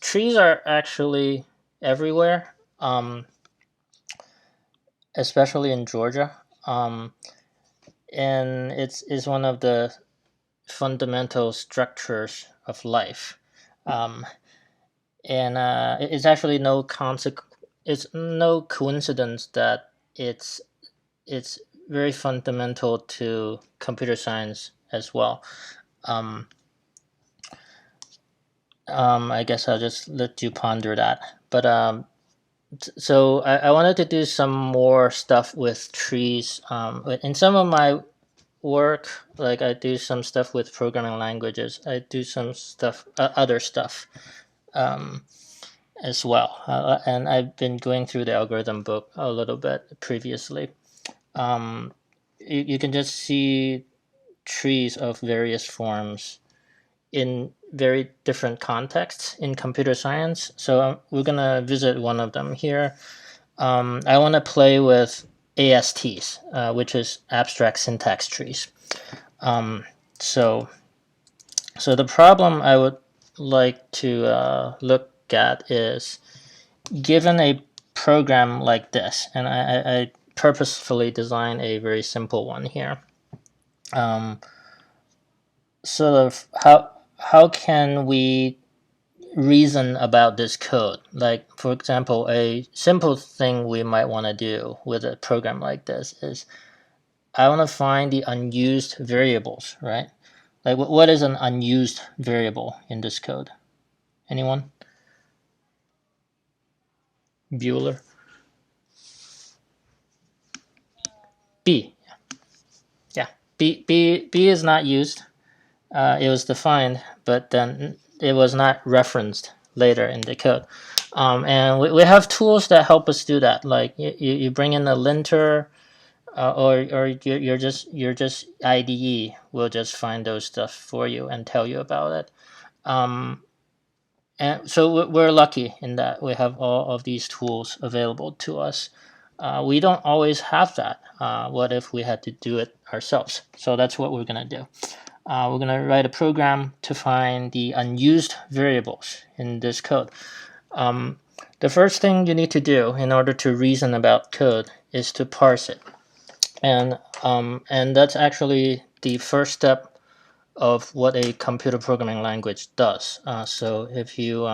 trees are actually everywhere, especially in Georgia, and it's one of the fundamental structures of life, um, and it's actually it's no coincidence that it's very fundamental to computer science as well. Um, I guess I'll just let you ponder that. But so I wanted to do some more stuff with trees. In some of my work, like I do some stuff with programming languages. I do some stuff, other stuff, um, as well. And I've been going through the algorithm book a little bit previously. You can just see trees of various forms in very different contexts in computer science. So we're going to visit one of them here. I want to play with ASTs, which is Abstract Syntax Trees. Um, so, so the problem I would like to look at is, given a program like this, and I purposefully designed a very simple one here. Sort of how can we reason about this code? Like, for example, a simple thing we might want to do with a program like this is, I want to find the unused variables, right? Like, what is an unused variable in this code? Anyone? Bueller? B. Yeah. B is not used. It was defined, but then it was not referenced later in the code. And we have tools that help us do that. Like you bring in a linter, or you're just IDE will just find those stuff for you and tell you about it. And so we're lucky in that we have all of these tools available to us. We don't always have that. What if we had to do it ourselves? So that's what we're gonna do. We're going to write a program to find the unused variables in this code. The first thing you need to do in order to reason about code is to parse it. And that's actually the first step of what a computer programming language does. So if you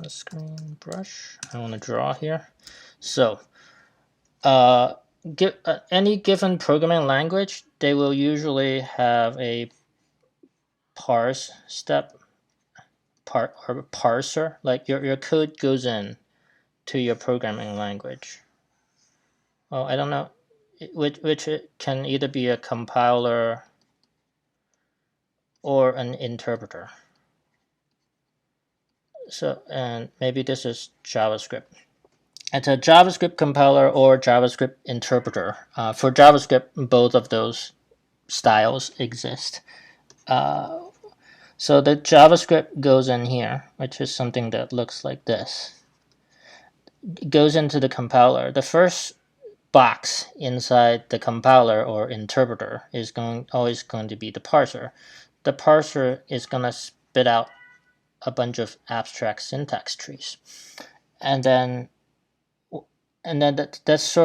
screen brush, I want to draw here. So any given programming language, they will usually have a parse step, or parser. Like your code goes in to your programming language. Oh, I don't know, which it can either be a compiler or an interpreter. So, and maybe this is JavaScript. It's a JavaScript compiler or JavaScript interpreter. For JavaScript, both of those styles exist. So the JavaScript goes in here, which is something that looks like this. It goes into the compiler. The first box inside the compiler or interpreter is always going to be the parser. The parser is going to spit out a bunch of abstract syntax trees, and then this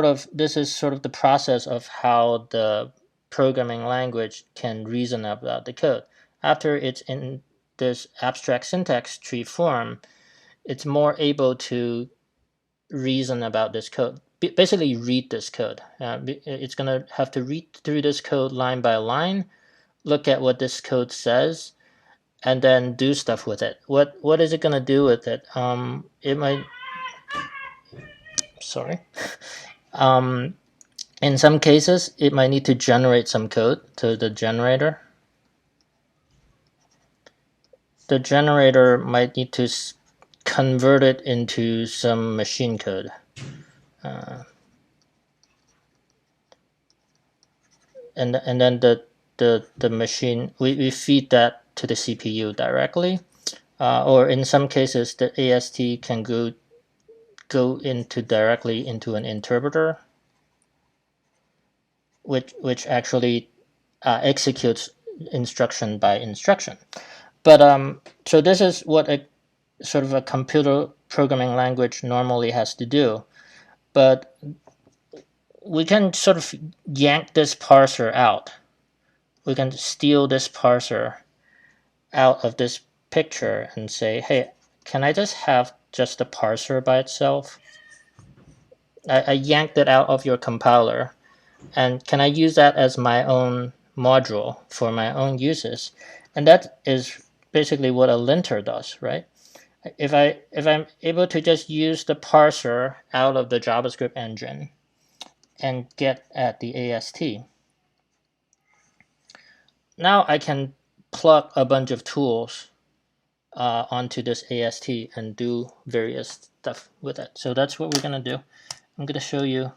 is sort of the process of how the programming language can reason about the code. After it's in this abstract syntax tree form, it's more able to reason about this code. Basically, read this code. It's going to have to read through this code line by line, look at what this code says, and then do stuff with it. What is it going to do with it? It might. Sorry. In some cases, it might need to generate some code to the generator. The generator might need to convert it into some machine code. And then the machine, we feed that to the CPU directly, or in some cases the AST can go into directly into an interpreter, which actually executes instruction by instruction. But so this is what a sort of a computer programming language normally has to do. But we can sort of yank this parser out. We can steal this parser out of this picture and say, hey, can I just have just the parser by itself? I yanked it out of your compiler, and can I use that as my own module for my own uses? And that is basically what a linter does, right? If I'm able to just use the parser out of the JavaScript engine and get at the AST, now I can plug a bunch of tools onto this AST and do various stuff with it. So that's what we're going to do. I'm going to show you.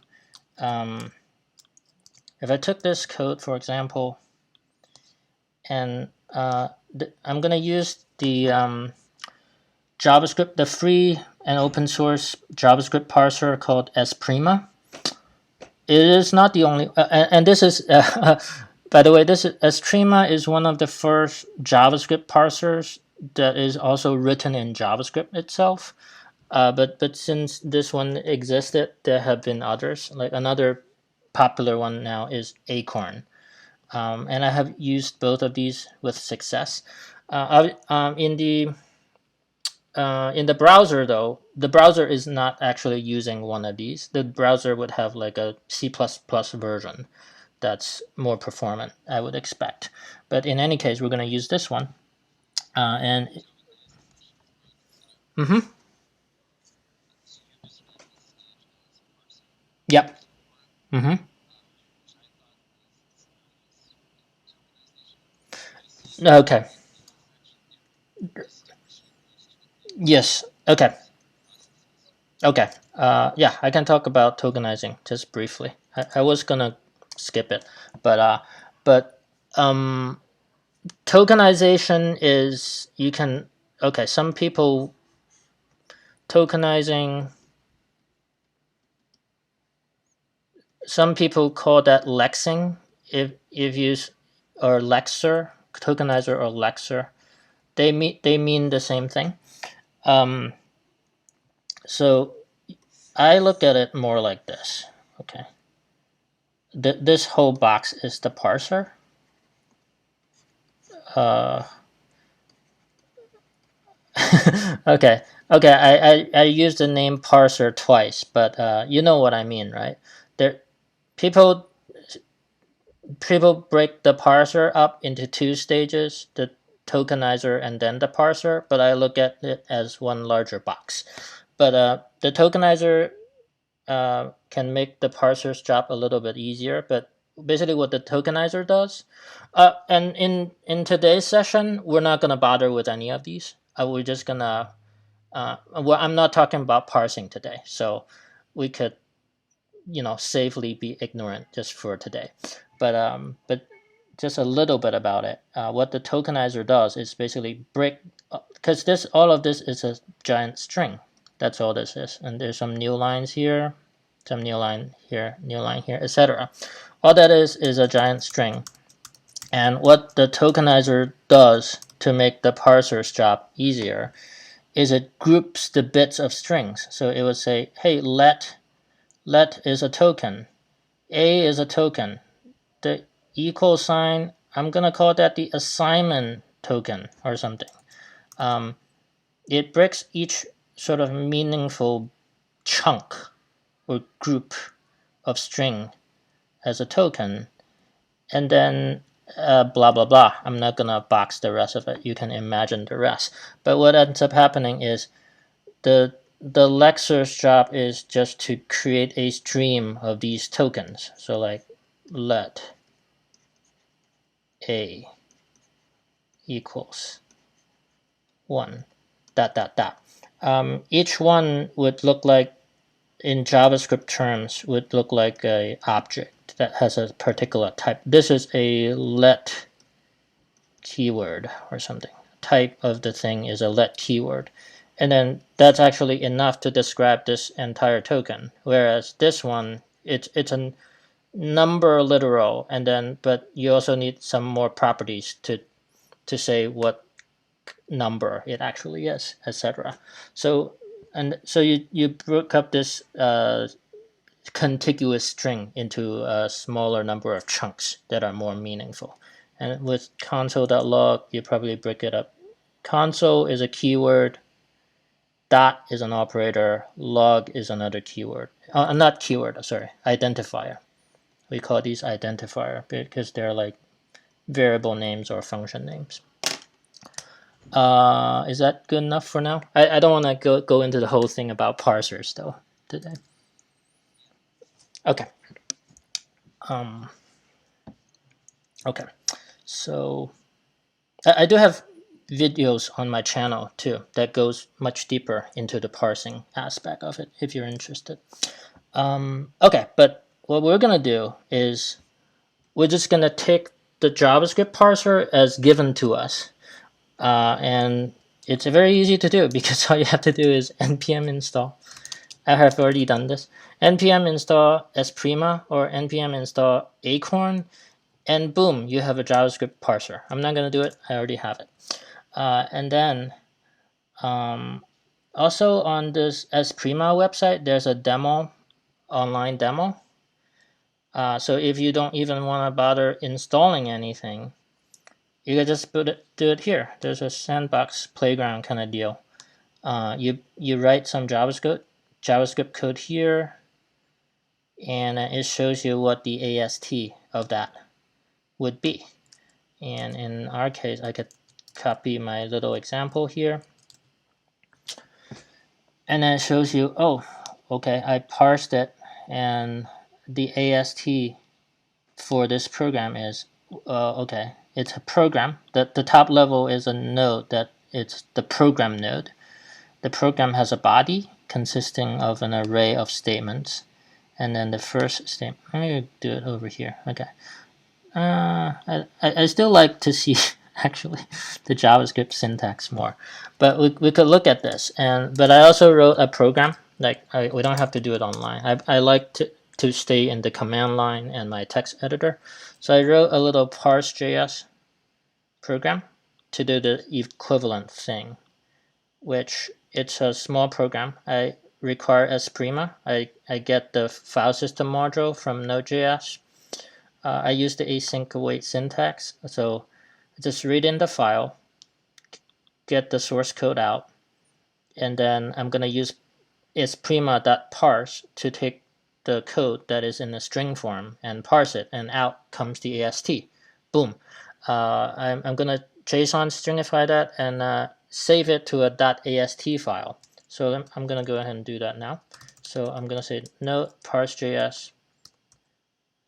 If I took this code, for example, and I'm going to use the JavaScript, the free and open source JavaScript parser called Esprima. It is not the only, and this is, by the way, this is, Esprima is one of the first JavaScript parsers that is also written in JavaScript itself. But since this one existed, there have been others. Like another popular one now is Acorn, and I have used both of these with success. In the browser, though, the browser is not actually using one of these. The browser would have like a C++ version that's more performant, I would expect. But in any case, we're going to use this one. And yep. Okay. Yes. Okay. Okay. Yeah, I can talk about tokenizing just briefly. I was gonna skip it, but tokenization is you can okay. Some people tokenizing. Some people call that lexing. If you or lexer, tokenizer or lexer, they mean the same thing. So I look at it more like this. Okay. This whole box is the parser. Okay. I used the name parser twice, but you know what I mean, right? There, people people break the parser up into two stages: the tokenizer and then the parser. But I look at it as one larger box. But the tokenizer can make the parser's job a little bit easier. But basically, what the tokenizer does, and in today's session, we're not gonna bother with any of these. We're just gonna well, I'm not talking about parsing today, so we could, safely be ignorant just for today. But just a little bit about it. What the tokenizer does is basically break, because all of this is a giant string. That's all this is, and there's some new lines here, some new line here, etc. All that is a giant string, and what the tokenizer does to make the parser's job easier is it groups the bits of strings. So it would say, hey, let is a token, a is a token, the equal sign, I'm gonna call that the assignment token or something. It breaks each sort of meaningful chunk or group of string as a token, and then blah blah blah. I'm not gonna box the rest of it. You can imagine the rest. But what ends up happening is the lexer's job is just to create a stream of these tokens. So like let a equals 1 dot dot dot. Each one would look like, in JavaScript terms, would look like a object that has a particular type. This is a let keyword or something. Type of the thing is a let keyword. And then that's actually enough to describe this entire token. Whereas this one, it's a number literal, and then but you also need some more properties to say what number it actually is, etc. So you broke up this contiguous string into a smaller number of chunks that are more meaningful. And with console.log, you probably break it up. Console is a keyword, dot is an operator, log is another keyword. Not keyword, sorry, identifier. We call these identifier because they're like variable names or function names. Is that good enough for now? I don't want to go into the whole thing about parsers though today. Okay. Okay. So I do have videos on my channel too that goes much deeper into the parsing aspect of it if you're interested. Okay, but what we're gonna do is we're just gonna take the JavaScript parser as given to us, and it's very easy to do because all you have to do is npm install. I have already done this. npm install Esprima or npm install Acorn, and boom, you have a JavaScript parser. I'm not gonna do it. I already have it. And then also on this Esprima website, there's a demo, online demo. So if you don't even want to bother installing anything, you can just do it here. There's a Sandbox Playground kind of deal. You write some JavaScript code here, and it shows you what the AST of that would be. And in our case, I could copy my little example here. And then it shows you, oh, okay, I parsed it, and the AST for this program is, okay, it's a program. The top level is a node that it's the program node. The program has a body consisting of an array of statements. And then the first statement, I'm going to do it over here. Okay. I still like to see actually the JavaScript syntax more, but we could look at this. But I also wrote a program. Like we don't have to do it online. I like to stay in the command line and my text editor. So I wrote a little parse.js program to do the equivalent thing, which it's a small program. I require Esprima. I get the file system module from Node.js. I use the async await syntax. So just read in the file, get the source code out, and then I'm going to use Esprima.parse to take the code that is in the string form and parse it, and out comes the AST. Boom. I'm going to JSON stringify that and save it to a .ast file. So I'm going to go ahead and do that now. So I'm going to say no parse.js.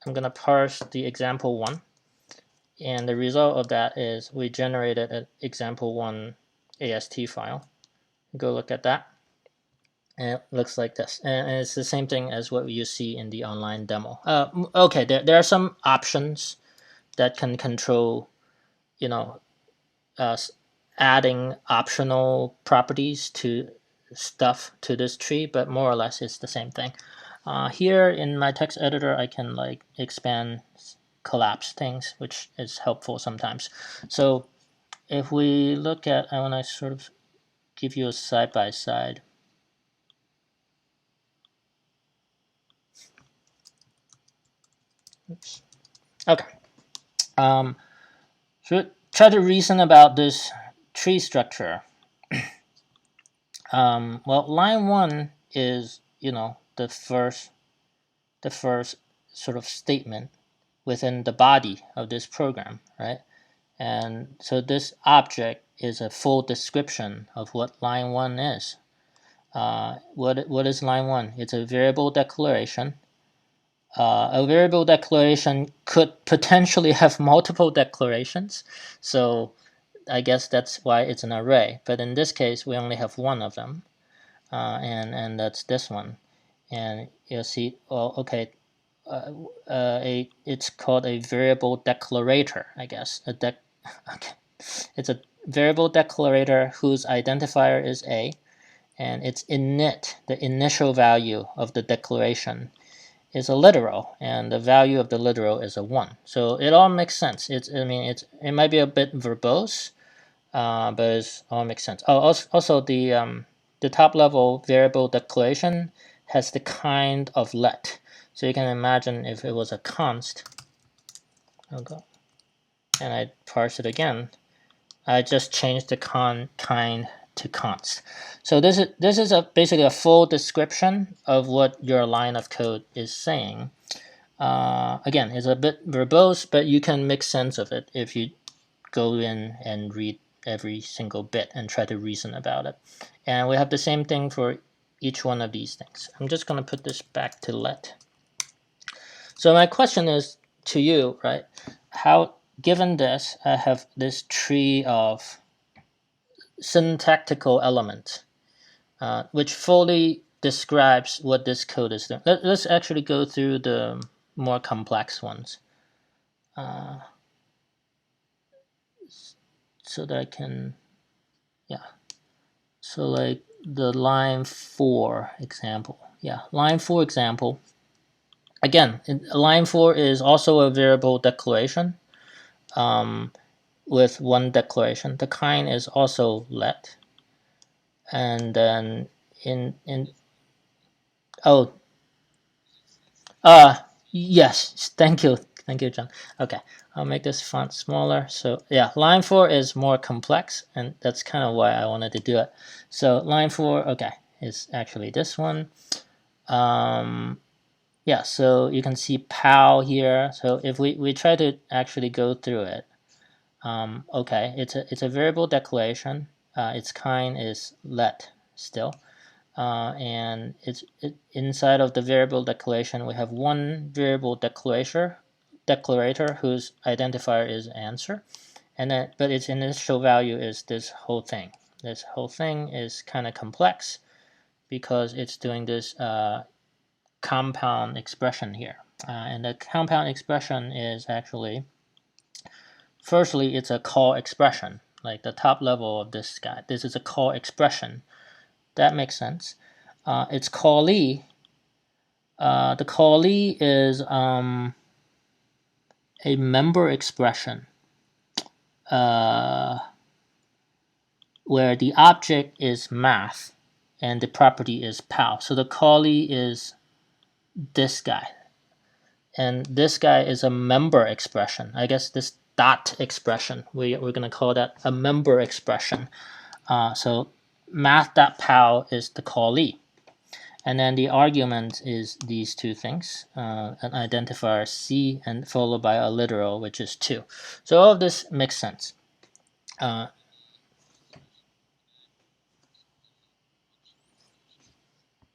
I'm going to parse the example1. And the result of that is we generated an example1 AST file. Go look at that. And it looks like this. And it's the same thing as what you see in the online demo. Okay, there are some options that can control, you know, adding optional properties to stuff to this tree, but more or less it's the same thing. Here in my text editor, I can like expand, collapse things, which is helpful sometimes. So if we look at, I want to sort of give you a side-by-side. Oops. Okay. So try to reason about this tree structure. Well, line 1 is, you know, the first sort of statement within the body of this program, right? And so this object is a full description of what line 1 is. What is line 1? It's a variable declaration. A variable declaration could potentially have multiple declarations, so I guess that's why it's an array. But in this case, we only have one of them, and that's this one. And you'll see, well, okay, it's called a variable declarator, I guess. Okay. It's a variable declarator whose identifier is a, and its init, the initial value of the declaration, is a literal, and the value of the literal is a 1. So it all makes sense. It might be a bit verbose, but it all makes sense. Oh, also the top level variable declaration has the kind of let. So you can imagine if it was a const, and I parse it again, I just changed the kind to const. So this is basically a full description of what your line of code is saying. Again, it's a bit verbose, but you can make sense of it if you go in and read every single bit and try to reason about it. And we have the same thing for each one of these things. I'm just going to put this back to let. So my question is to you, right? How, given this, I have this tree of syntactical elements, which fully describes what this code is doing. Let's actually go through the more complex ones. So that I can, yeah. So like the line 4 example. Yeah, line 4 example. Again, line 4 is also a variable declaration with one declaration. The kind is also let. And then oh, yes, thank you, John. Okay, I'll make this font smaller. So yeah, line 4 is more complex, and that's kind of why I wanted to do it. So line 4, okay, is actually this one. Yeah, so you can see POW here. So if we try to actually go through it, okay, it's a variable declaration. Its kind is let still. And inside of the variable declaration, we have one variable declarator whose identifier is answer, and then but its initial value is this whole thing. This whole thing is kind of complex because it's doing this compound expression here, and the compound expression is actually, firstly, it's a call expression, like the top level of this guy. This is a call expression. That makes sense. Its callee. The callee is a member expression where the object is math and the property is POW. So the callee is this guy. And this guy is a member expression. I guess this dot expression, we're going to call that a member expression. So math.pow is the callee. And then the argument is these two things, an identifier C and followed by a literal, which is 2. So all of this makes sense.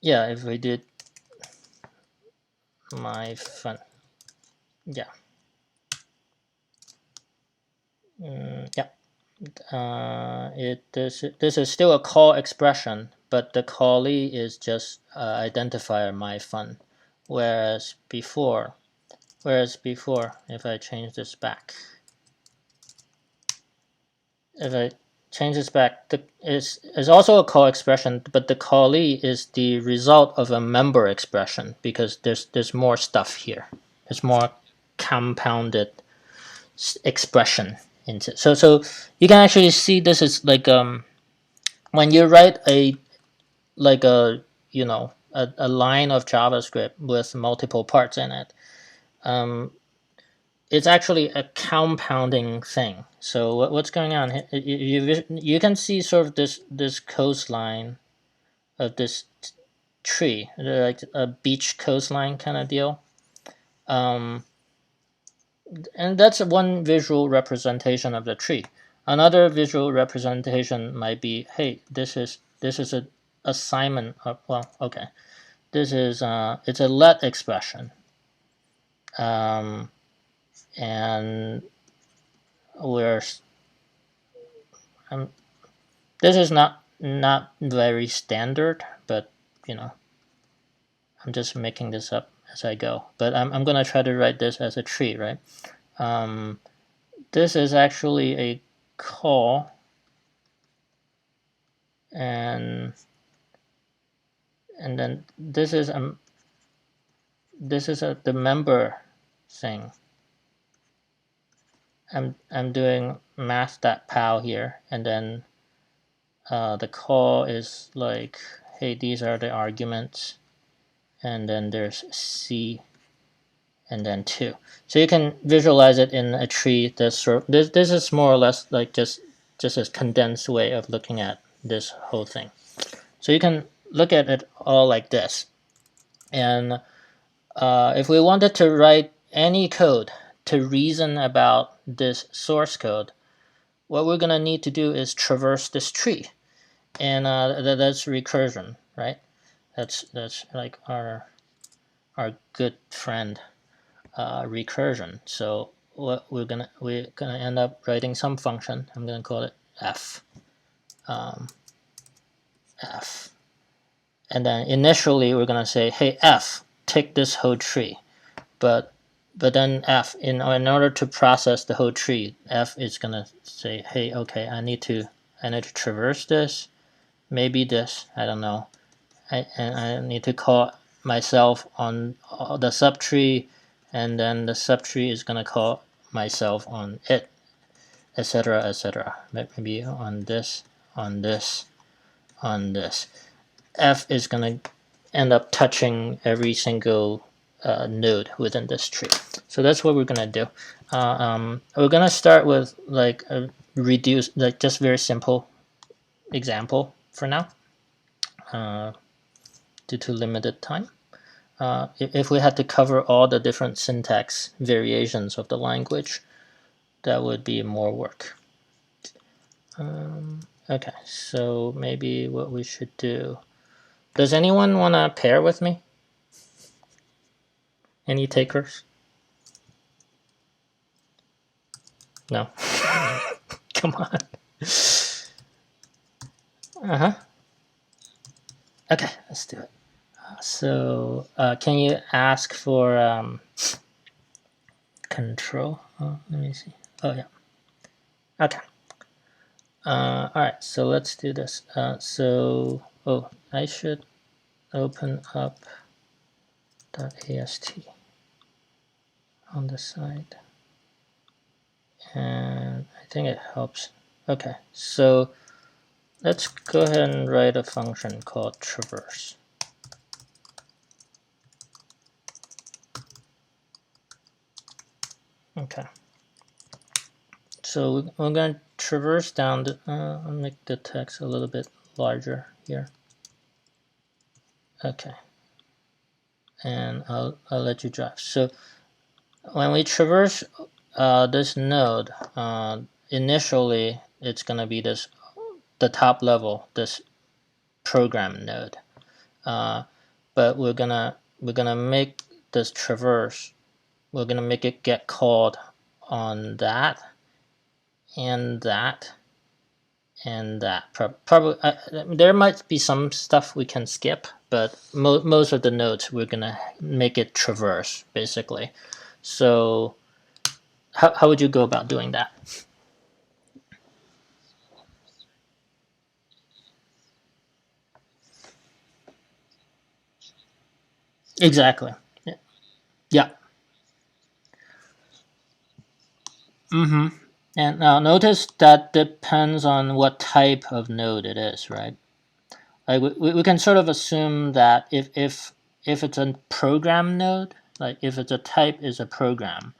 Yeah, if we did my fun, yeah. Yeah. This is still a call expression, but the callee is just identifier my fun. Whereas before, if I change this back, is also a call expression, but the callee is the result of a member expression because there's more stuff here. There's more compounded expression into. So you can actually see this is like when you write a line of JavaScript with multiple parts in it. It's actually a compounding thing. So what's going on? You can see sort of this coastline of this tree, like a beach coastline kind of deal. And that's one visual representation of the tree. Another visual representation might be, hey, this is a assignment. Well, okay, this is it's a let expression. And we're this is not very standard, but I'm just making this up as I go. But I'm gonna try to write this as a tree, right? This is actually a call, and then this is the member thing, I'm doing math.pow here, and then the call is like, hey, these are the arguments, and then there's C, and then 2. So you can visualize it in a tree. This is more or less like just a condensed way of looking at this whole thing. So you can look at it all like this. And if we wanted to write any code to reason about this source code, what we're going to need to do is traverse this tree. And that's recursion, right? That's like our good friend recursion. So what we're gonna end up writing some function. I'm gonna call it f, f, and then initially we're gonna say, hey f, take this whole tree, but then f, in order to process the whole tree, f is gonna say, hey, okay, I need to traverse this, maybe this, I don't know, and I need to call myself on the subtree, and then the subtree is gonna call myself on it, etc., etc. Maybe on this, on this, on this. F is gonna end up touching every single node within this tree. So that's what we're gonna do. We're gonna start with like a reduce, like just very simple example for now, due to limited time. If we had to cover all the different syntax variations of the language, that would be more work. Okay, so maybe what we should do. Does anyone want to pair with me? Any takers? No. Come on. Okay, let's do it. So can you ask for control? Oh, let me see. Oh, yeah. Okay. All right, so let's do this. I should open up .ast on the side. And I think it helps. Okay, so let's go ahead and write a function called traverse. Okay. So we're going to traverse down the, I'll make the text a little bit larger here. Okay. And I'll let you drive. So when we traverse this node, initially it's going to be the top level, this program node. But we're gonna make this traverse. We're gonna make it get called on that, and that, and that. Probably there might be some stuff we can skip, but most of the nodes we're gonna make it traverse basically. So how would you go about doing that? Exactly. Yeah. Mm-hmm. And now notice that depends on what type of node it is, right? Like we can sort of assume that if it's a program node, like if it's a type is a program,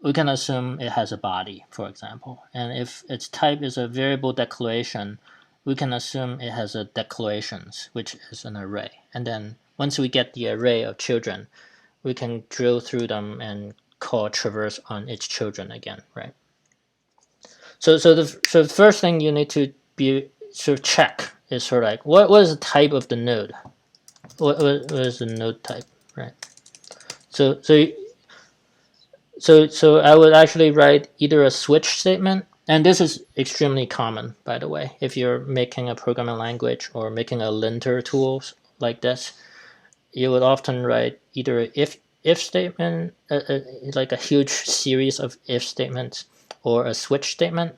we can assume it has a body, for example. And if its type is a variable declaration, we can assume it has a declarations, which is an array. And then once we get the array of children, we can drill through them and call traverse on its children again, right? So the first thing you need to be sort of check is sort of like what is the type of the node? What is the node type, right? So I would actually write either a switch statement, and this is extremely common, by the way, if you're making a programming language or making a linter tools like this, you would often write either an if statement, like a huge series of if statements, or a switch statement,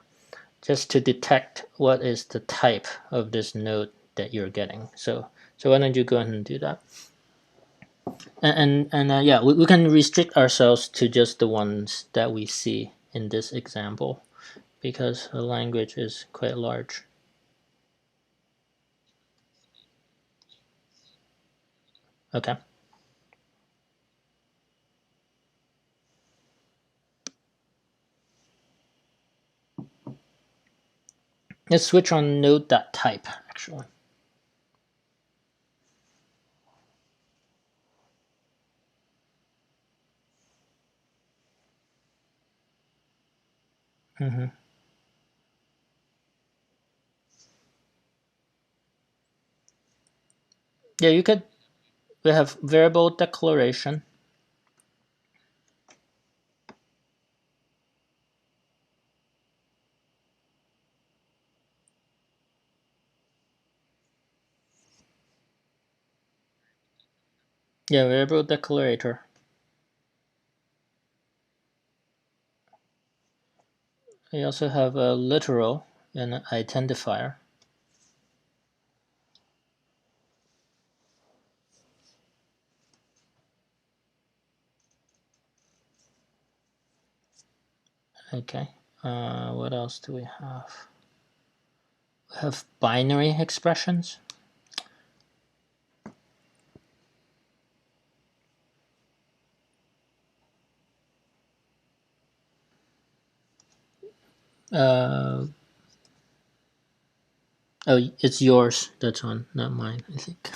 just to detect what is the type of this node that you're getting. So why don't you go ahead and do that? And yeah, we can restrict ourselves to just the ones that we see in this example because the language is quite large. Okay. Let's switch on node.type actually. Mm-hmm. Yeah, you could. We have variable declaration. Yeah, variable declarator. We also have a literal and an identifier. Okay. What else do we have? We have binary expressions. Oh, it's yours. That's on, not mine, I think.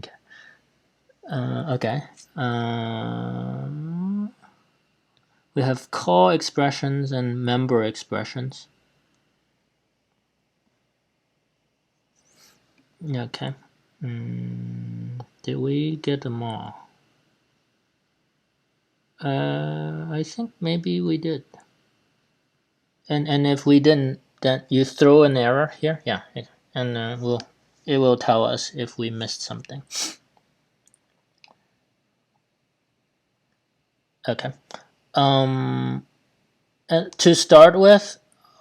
Okay. Okay. We have call expressions and member expressions. Okay. Did we get them all? I think maybe we did. And if we didn't, then you throw an error here. Yeah, and it will tell us if we missed something. Okay. And to start with,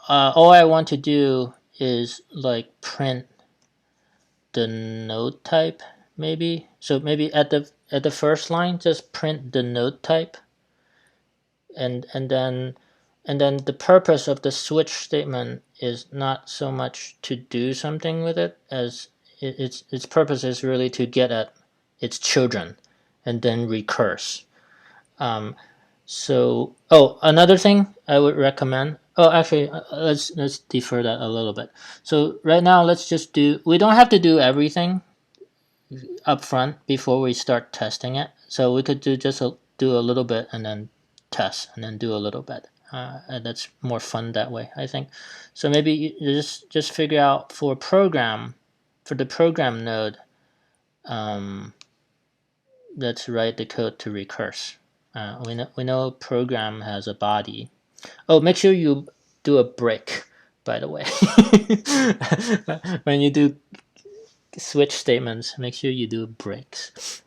all I want to do is like print the node type, maybe. So maybe at the first line, just print the node type, and then the purpose of the switch statement is not so much to do something with it as its purpose is really to get at its children, and then recurse. So, another thing I would recommend. Oh, actually, let's defer that a little bit. So right now, let's just do. We don't have to do everything up front before we start testing it. So we could do a little bit and then test and then do a little bit. And that's more fun that way, I think. So maybe you just figure out for the program node. Let's write the code to recurse. We know program has a body. Oh, make sure you do a break, by the way. When you do switch statements, make sure you do breaks.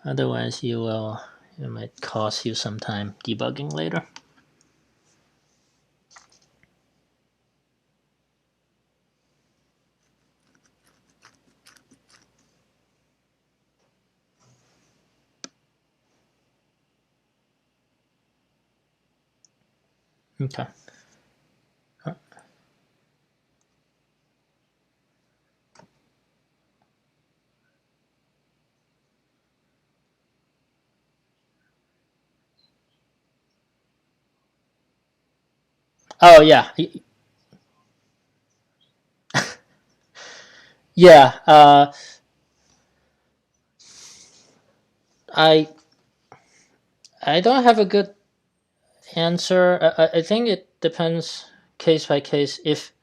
Otherwise, it might cost you some time debugging later. Okay. Oh yeah, yeah. I I don't have a good answer. I think it depends case by case. If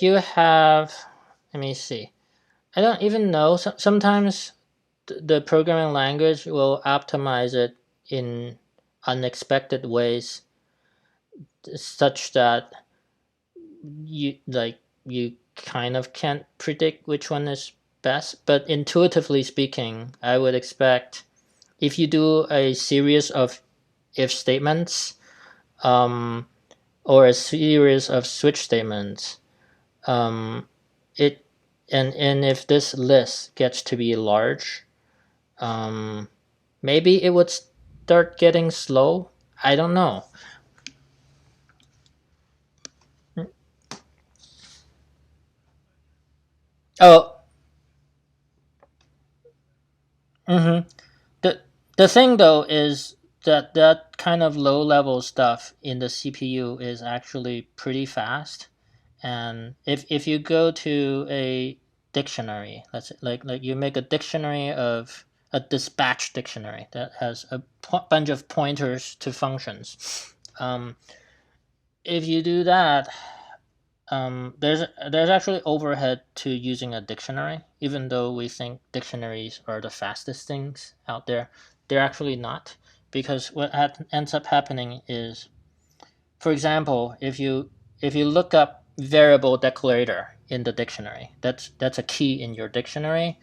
you have, let me see. I don't even know. Sometimes the programming language will optimize it in unexpected ways, such that you kind of can't predict which one is best. But intuitively speaking, I would expect if you do a series of if statements, um, or a series of switch statements, um, it and if this list gets to be large, maybe it would start getting slow? I don't know. Oh, mm-hmm. The thing though is that that kind of low level stuff in the CPU is actually pretty fast. And if you go to a dictionary, let's like you make a dictionary of a dispatch dictionary that has a bunch of pointers to functions. If you do that, there's actually overhead to using a dictionary. Even though we think dictionaries are the fastest things out there, they're actually not, because what ends up happening is, for example, if you look up variable declarator in the dictionary, that's a key in your dictionary.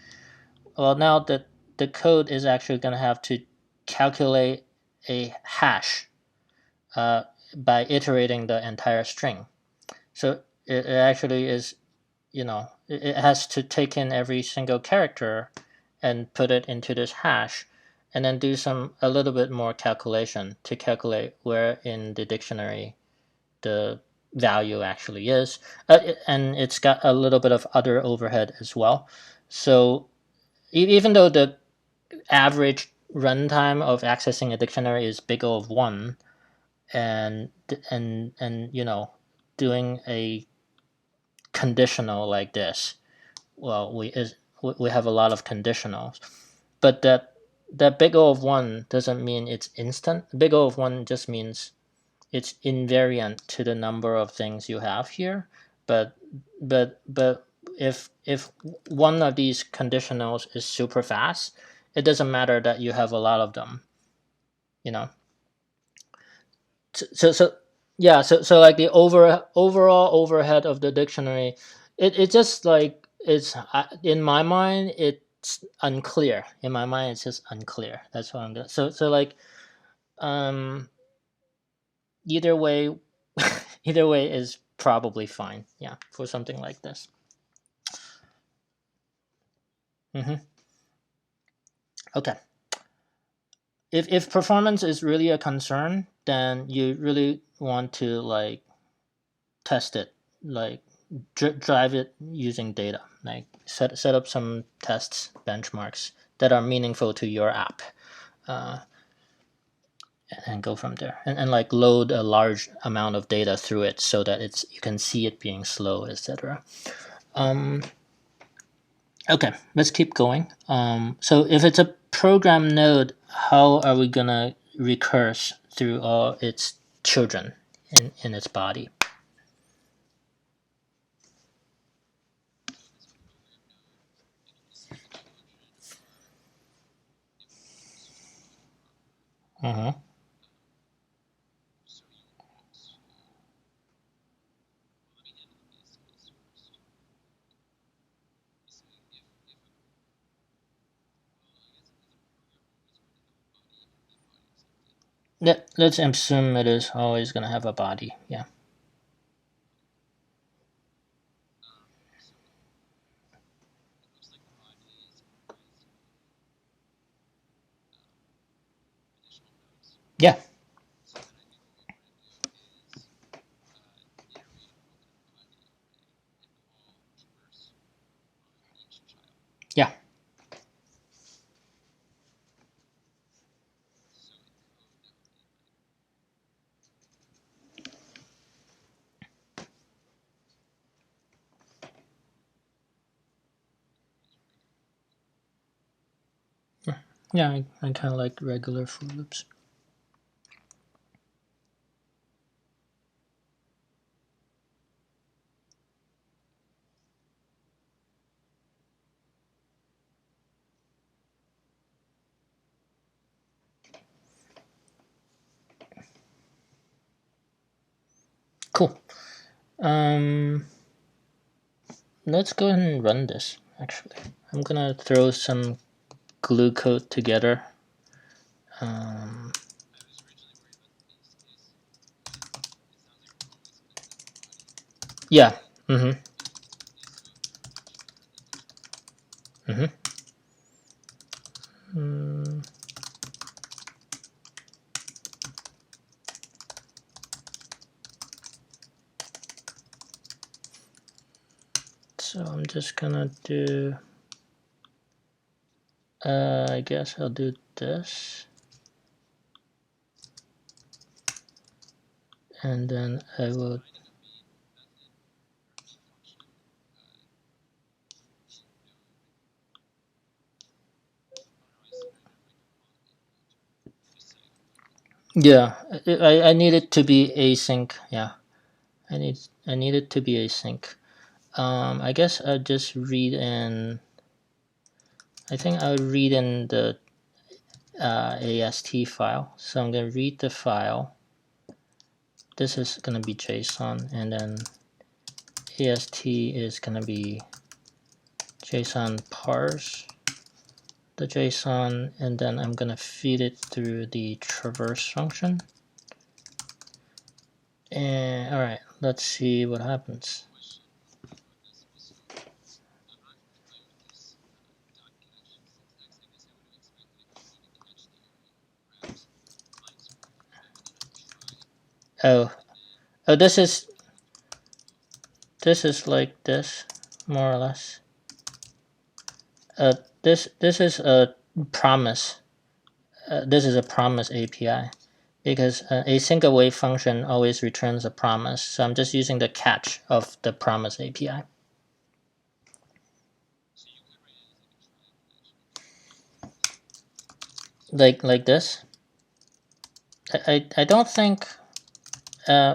Well, now the code is actually going to have to calculate a hash uh, by iterating the entire string. So it actually is, it has to take in every single character and put it into this hash, and then do a little bit more calculation to calculate where in the dictionary the value actually is. And it's got a little bit of other overhead as well. So even though the average runtime of accessing a dictionary is big O of 1, and doing a conditional like this, well, we have a lot of conditionals, but that big O of 1 doesn't mean it's instant. Big O of 1 just means it's invariant to the number of things you have here. But if one of these conditionals is super fast, it doesn't matter that you have a lot of them, you know. So yeah, so like the overall overhead of the dictionary, it just like it's in my mind it's unclear. In my mind it's just unclear. That's what I'm gonna. So like um either way, either way is probably fine. Yeah, for something like this. hmm Okay. If performance is really a concern, then you really want to like test it, like drive it using data, like set up some tests, benchmarks that are meaningful to your app, uh, and go from there, and like load a large amount of data through it so that you can see it being slow, etc. um, okay, let's keep going. So if it's a program node, how are we gonna recurse through all its children in its body? uh Let's assume it is always going to have a body. Yeah. Yeah. Yeah. Yeah. I kind of like regular for loops. Cool. Um, let's go ahead and run this. Actually, I'm gonna throw some glue code together. Um, yeah. Mm-hmm. Mm-hmm. Mm, So I'm just gonna do, I guess I'll do this. And then I will, yeah, I need it to be async. Yeah, I need it to be async. I guess I'll just read in, I think I'll read in the AST file. So I'm going to read the file. This is going to be JSON, and then AST is going to be JSON parse the JSON, and then I'm going to feed it through the traverse function. And all right, let's see what happens. Oh, this is like this, more or less. This is a promise. This is a promise API, because a single wave function always returns a promise. So I'm just using the catch of the promise API. Like this. I don't think. Oh,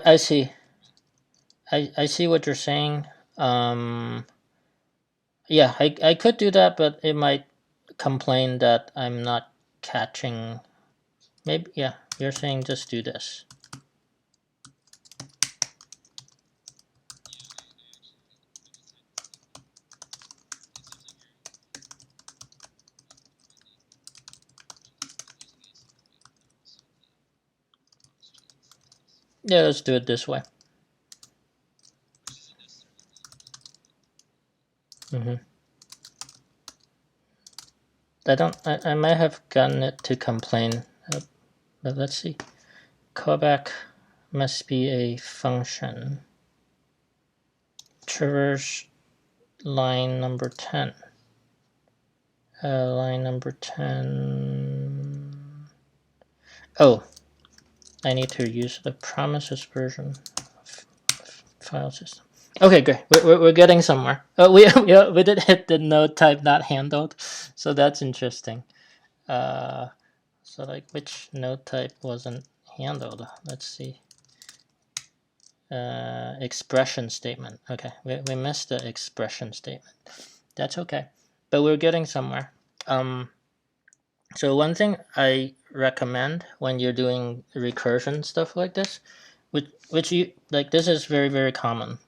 I see. I see what you're saying. Yeah, I could do that, but it might complain that I'm not catching. Maybe, yeah, you're saying just do this. Yeah, let's do it this way. I might have gotten it to complain, but let's see. Callback must be a function. Traverse line number 10. Line number 10. Oh, I need to use the promises version of file system. Okay, great. We're getting somewhere. Oh, we did hit the node type not handled, so that's interesting. So like, which node type wasn't handled? Let's see. Expression statement. Okay, we missed the expression statement. That's okay, but we're getting somewhere. So one thing I recommend when you're doing recursion stuff like this, which you like, this is very common.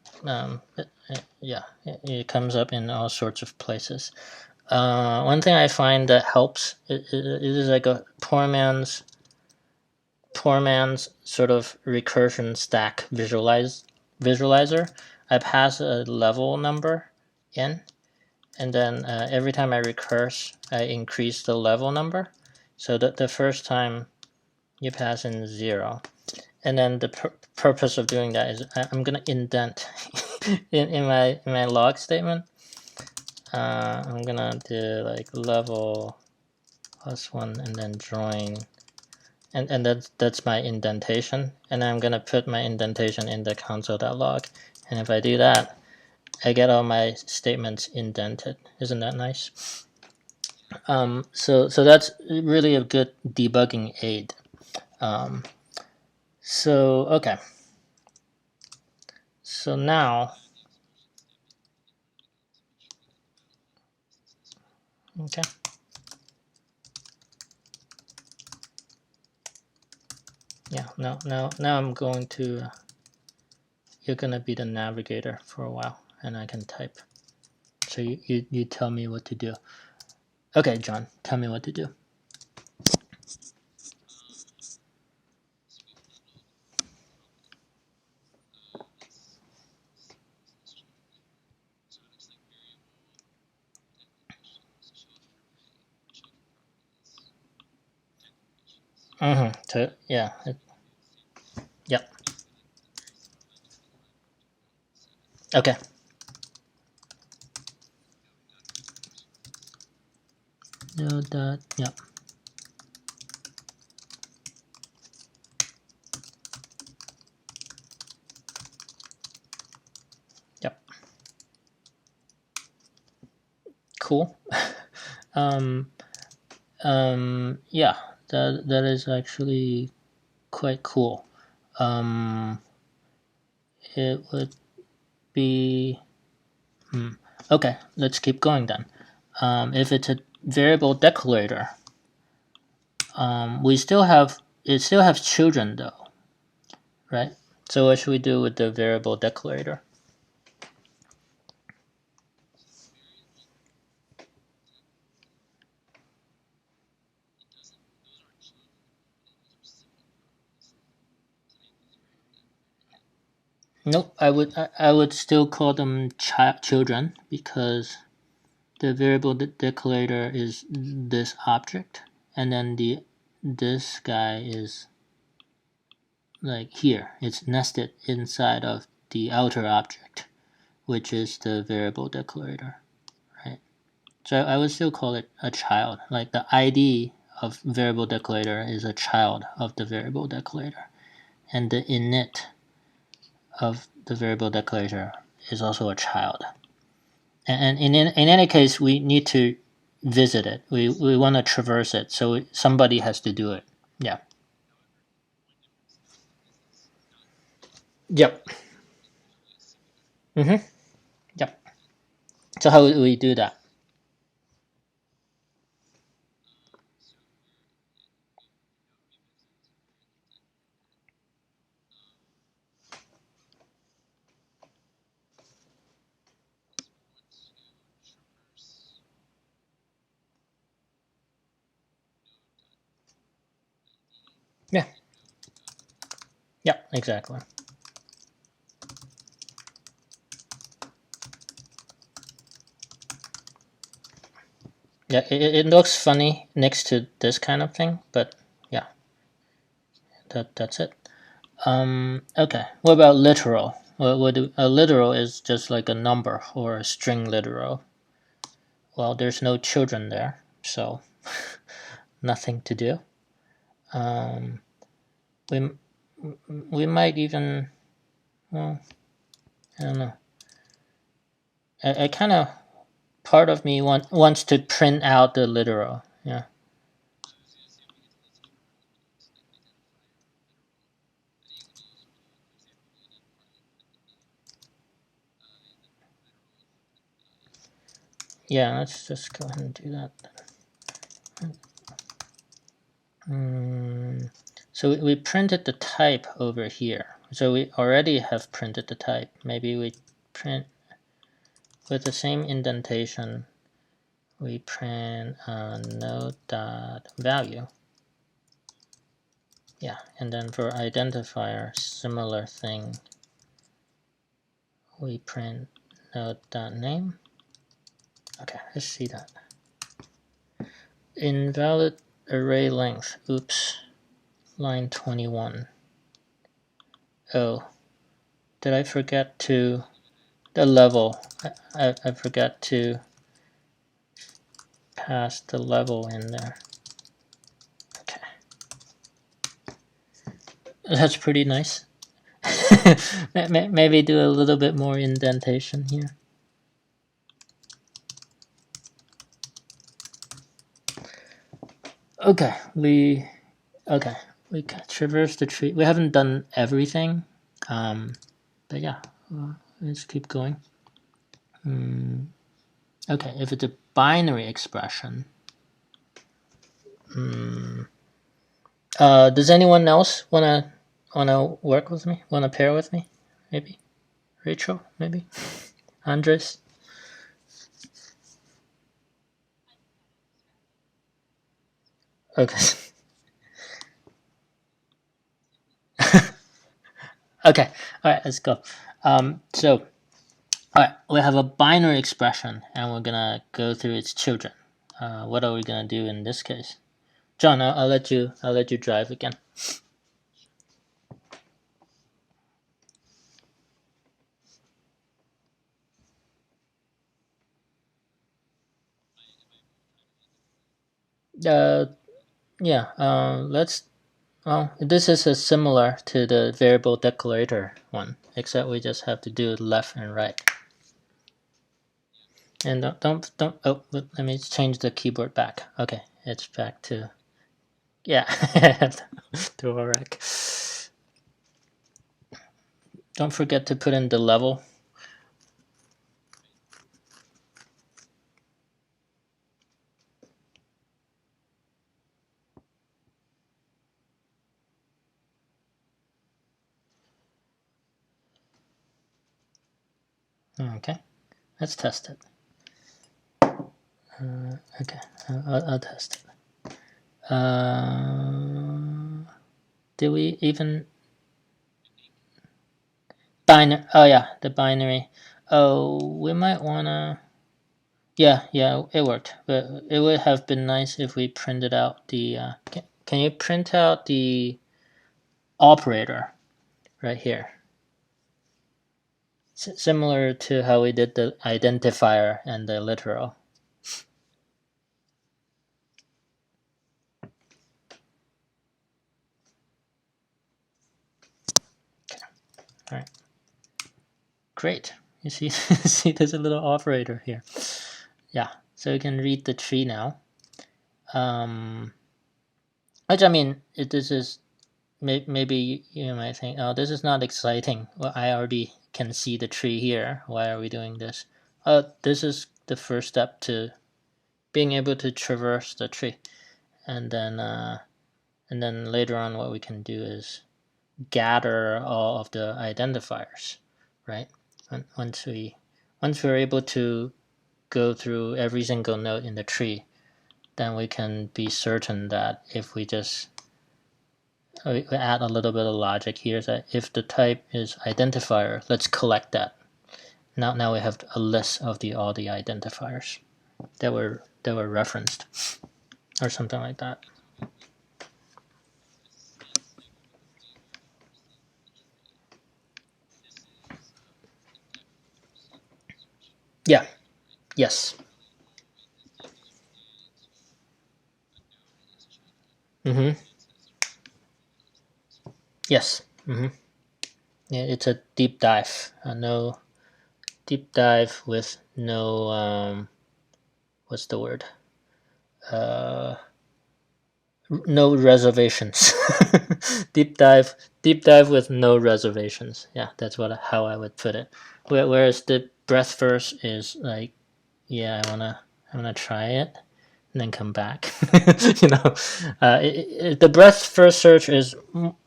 Yeah, it comes up in all sorts of places. One thing I find that helps it is like a poor man's sort of recursion stack visualizer. I pass a level number in, and then every time I recurse, I increase the level number. So that the first time you pass in 0, and then the purpose of doing that is I'm gonna indent in my log statement. I'm gonna do like level +1 and then join, and that's my indentation, and I'm gonna put my indentation in the console.log, and if I do that, I get all my statements indented. Isn't that nice? So that's really a good debugging aid. So okay. So now, okay. Yeah. Now I'm going to. You're gonna be the navigator for a while, and I can type. So you tell me what to do. Okay, John, tell me what to do. So yeah, yep. Okay. No dot. Yep. Yep. Cool. Yeah, that is actually quite cool. It would be okay. Let's keep going then. If it's a variable declarator, we still have it still has children though, right? So what should we do with the variable declarator? Nope, I would still call them children because the variable declarator is this object, and then this guy is like here. It's nested inside of the outer object, which is the variable declarator, right? So I would still call it a child. Like the ID of variable declarator is a child of the variable declarator, and the init of the variable declarator is also a child. And in any case, we need to visit it. We want to traverse it, so somebody has to do it. Yeah. Yep. Mm-hmm. Yep. So how do we do that? Yeah. Yep. Exactly. Yeah. It looks funny next to this kind of thing, but yeah, that's it. Okay. What about literal? A literal is just like a number or a string literal. Well, there's no children there, so nothing to do. Um, we we might even, well, I don't know. I kind of part of me wants to print out the literal. Yeah. Yeah. Let's just go ahead and do that. So we printed the type over here. So we already have printed the type. Maybe we print with the same indentation. We print node dot value. Yeah, and then for identifier, similar thing. We print node dot name. Okay, let's see that. Invalid array length. Oops. Line 21. Oh, did I forget to the level? I forgot to pass the level in there. Okay, that's pretty nice. Maybe do a little bit more indentation here. Okay, we traverse the tree. We haven't done everything, but yeah, let's keep going. Okay, if it's a binary expression, does anyone else wanna work with me? Wanna pair with me? Maybe Rachel? Maybe Andres? Okay. Okay. All right. Let's go. So, all right, we have a binary expression, and we're gonna go through its children. What are we gonna do in this case? John, I'll let you. I'll let you drive again. Yeah, let's. Well, this is a similar to the variable declarator one, except we just have to do left and right. And don't. Oh, let me change the keyboard back. Okay, it's back to. Yeah, to a rec. Don't forget to put in the level. Okay, let's test it. Okay, I'll test it. Did we even binary? Oh yeah, the binary. Oh, we might wanna. Yeah, it worked. But it would have been nice if we printed out the. Can you print out the operator right here? Similar to how we did the identifier and the literal. Okay. All right. Great. You see, see, there's a little operator here. Yeah. So you can read the tree now. Which I mean, this is maybe you might think, oh, this is not exciting. Well, I already can see the tree here. Why are we doing this? This is the first step to being able to traverse the tree, and then later on, what we can do is gather all of the identifiers, right? Once we're able to go through every single node in the tree, then we can be certain that if we just we add a little bit of logic here that if the type is identifier, let's collect that. Now we have a list of all the identifiers that were referenced or something like that. Yeah. Yes. Mm-hmm. Yes. Mm-hmm. Yeah, it's a deep dive. No deep dive with no what's the word? Uh, no reservations. deep dive, deep dive with no reservations. Yeah, that's how I would put it. Whereas the breadth first is like, yeah, I wanna try it and then come back. you know, the breadth first search is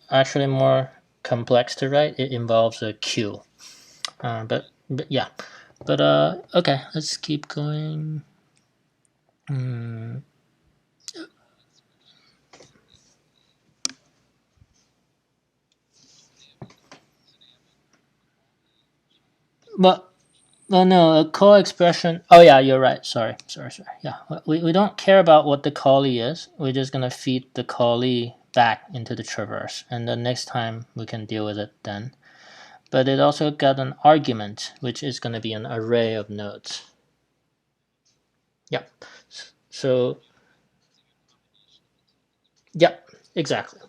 actually more complex to write. It involves a queue. But yeah, but okay, let's keep going. Mm. But well, no, a call expression. Oh yeah, you're right. Sorry. Yeah, we don't care about what the callee is. We're just gonna feed the callee back into the traverse, and the next time we can deal with it then. But it also got an argument, which is gonna be an array of nodes. Yep. So yep, exactly.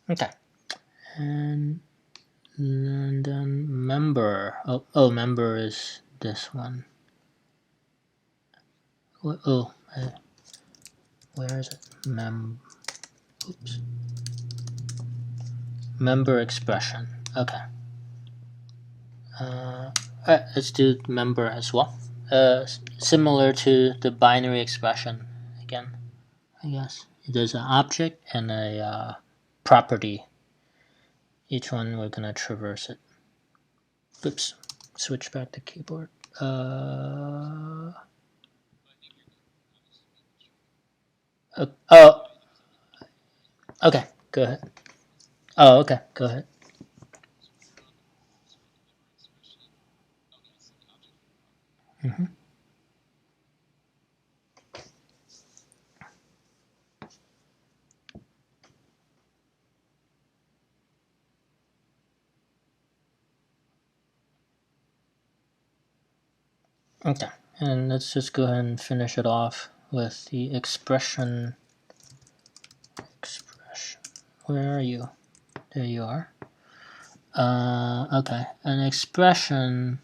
Okay. And then member. Member is this one. Oh, where is it? Oops. Member expression. Okay. Let's do member as well. Similar to the binary expression again, I guess. There's an object and a property. Each one we're gonna traverse it. Oops. Switch back to keyboard. Oh, okay, go ahead. Oh, okay, go ahead. Mm-hmm. Okay, and let's just go ahead and finish it off with the expression. Where are you? There you are. Okay, an expression.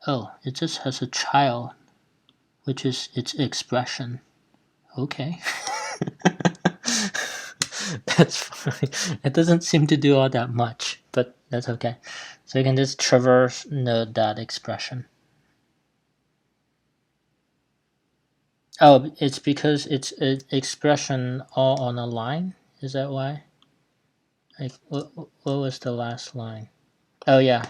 Oh, it just has a child, which is its expression. Okay. That's fine. It doesn't seem to do all that much, but that's okay. So you can just traverse node that expression. Oh, it's because it's an expression all on a line? Is that why? Like, what was the last line? Oh, yeah.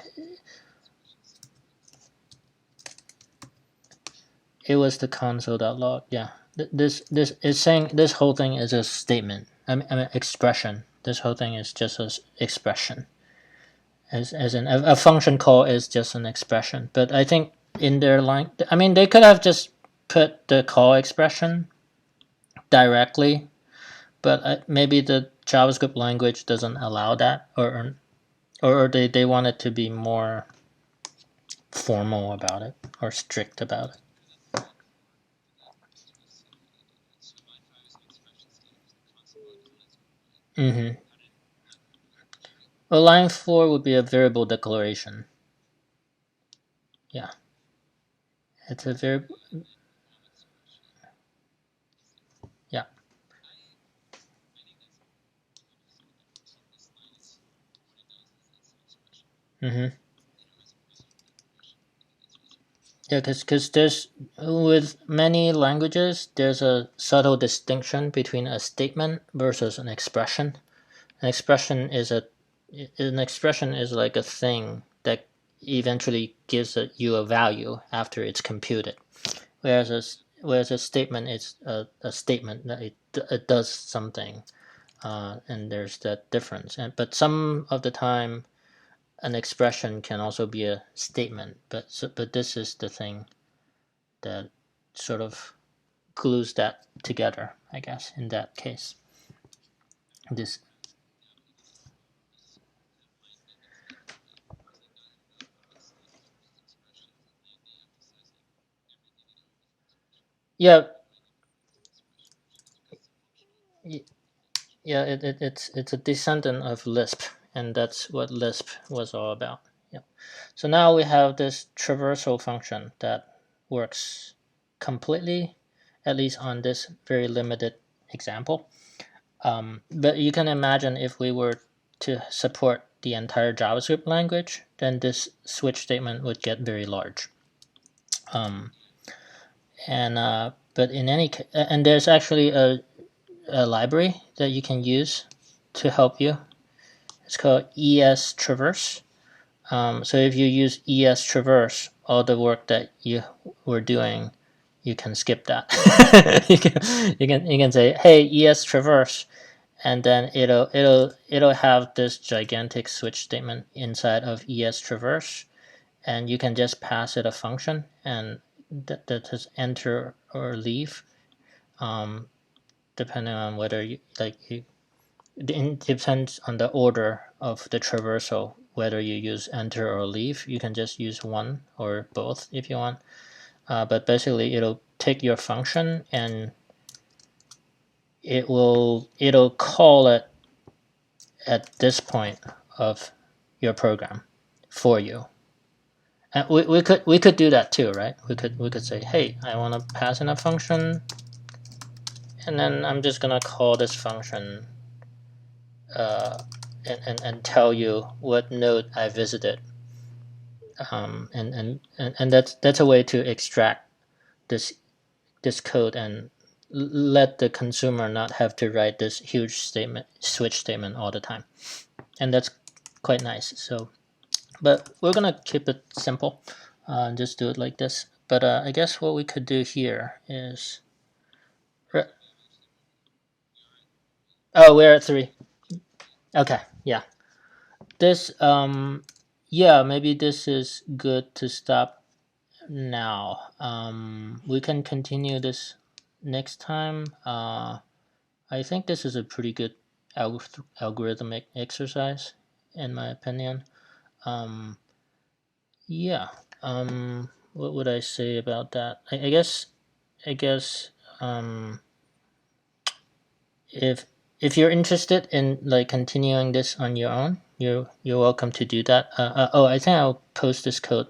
It was the console.log. Yeah. This is saying this whole thing is a statement. I mean expression. This whole thing is just an expression. As in a function call is just an expression. But I think in their line, I mean, they could have just put the call expression directly, but maybe the JavaScript language doesn't allow that, or they want it to be more formal about it or strict about it. Mm-hmm. Well, line 4 would be a variable declaration. Yeah, it's a variable. Yeah. Mm-hmm. Yeah, because there's with many languages there's a subtle distinction between a statement versus an expression. An expression is like a thing that eventually gives you a value after it's computed, whereas a statement is a statement that it does something, and there's that difference. But some of the time, an expression can also be a statement. But this is the thing that sort of glues that together, I guess, in that case. This. Yeah. Yeah, it's a descendant of Lisp, and that's what Lisp was all about. Yeah. So now we have this traversal function that works completely, at least on this very limited example. But you can imagine if we were to support the entire JavaScript language, then this switch statement would get very large. And but in any case, and there's actually a library that you can use to help you. It's called ES Traverse. So if you use ES Traverse, all the work that you were doing, you can skip that. you can say, hey, ES Traverse, and then it'll have this gigantic switch statement inside of ES Traverse, and you can just pass it a function, and that is enter or leave, um, depending on whether you like you. It depends on the order of the traversal, whether you use enter or leave. You can just use one or both if you want. But basically, it'll take your function and it'll call it at this point of your program for you. And we could do that too, right? We could say, hey, I want to pass in a function, and then I'm just gonna call this function uh, and tell you what node I visited, and that's a way to extract this code and let the consumer not have to write this huge switch statement all the time, and that's quite nice. So But we're gonna keep it simple, just do it like this. But I guess what we could do here is, oh, we're at 3. Okay, yeah. This yeah, maybe this is good to stop now. We can continue this next time. I think this is a pretty good algorithmic exercise, in my opinion. Yeah. What would I say about that? I guess if you're interested in like continuing this on your own, you're welcome to do that. Oh, I think I'll post this code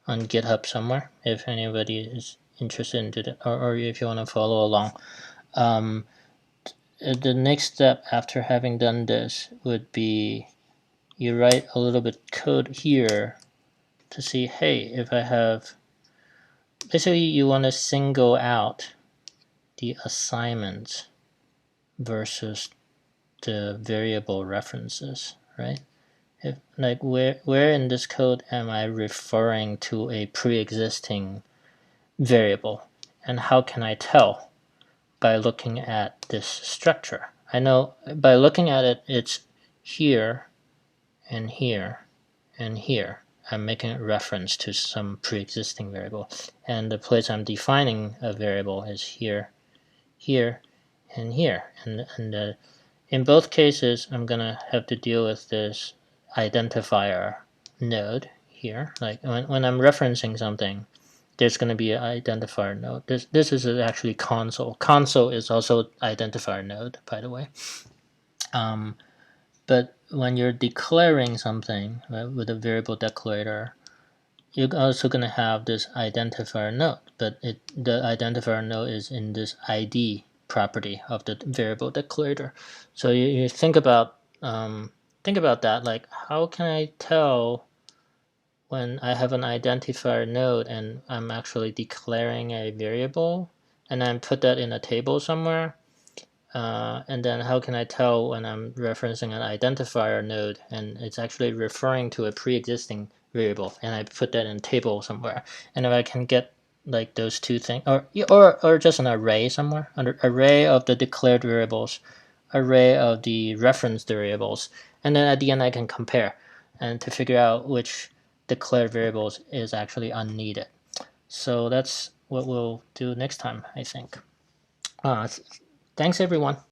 on GitHub somewhere if anybody is interested in it, or if you want to follow along. Um, the next step after having done this would be you write a little bit code here to see, hey, if I have, basically you want to single out the assignments versus the variable references, right? If, like, where in this code am I referring to a pre-existing variable, and how can I tell? By looking at this structure. I know by looking at it, it's here and here and here. I'm making a reference to some pre-existing variable, and the place I'm defining a variable is here, here, and here. And in both cases, I'm gonna have to deal with this identifier node here. Like when I'm referencing something, there's going to be an identifier node. This is actually console. Console is also identifier node, by the way. But when you're declaring something, right, with a variable declarator, you're also going to have this identifier node. But the identifier node is in this ID property of the variable declarator. So you think about that. Like, how can I tell when I have an identifier node and I'm actually declaring a variable and then put that in a table somewhere? And then how can I tell when I'm referencing an identifier node and it's actually referring to a pre-existing variable and I put that in a table somewhere? And if I can get like those two things, or just an array somewhere, an array of the declared variables, array of the reference variables, and then at the end I can compare and to figure out which declared variables is actually unneeded. So that's what we'll do next time, I think. Thanks everyone.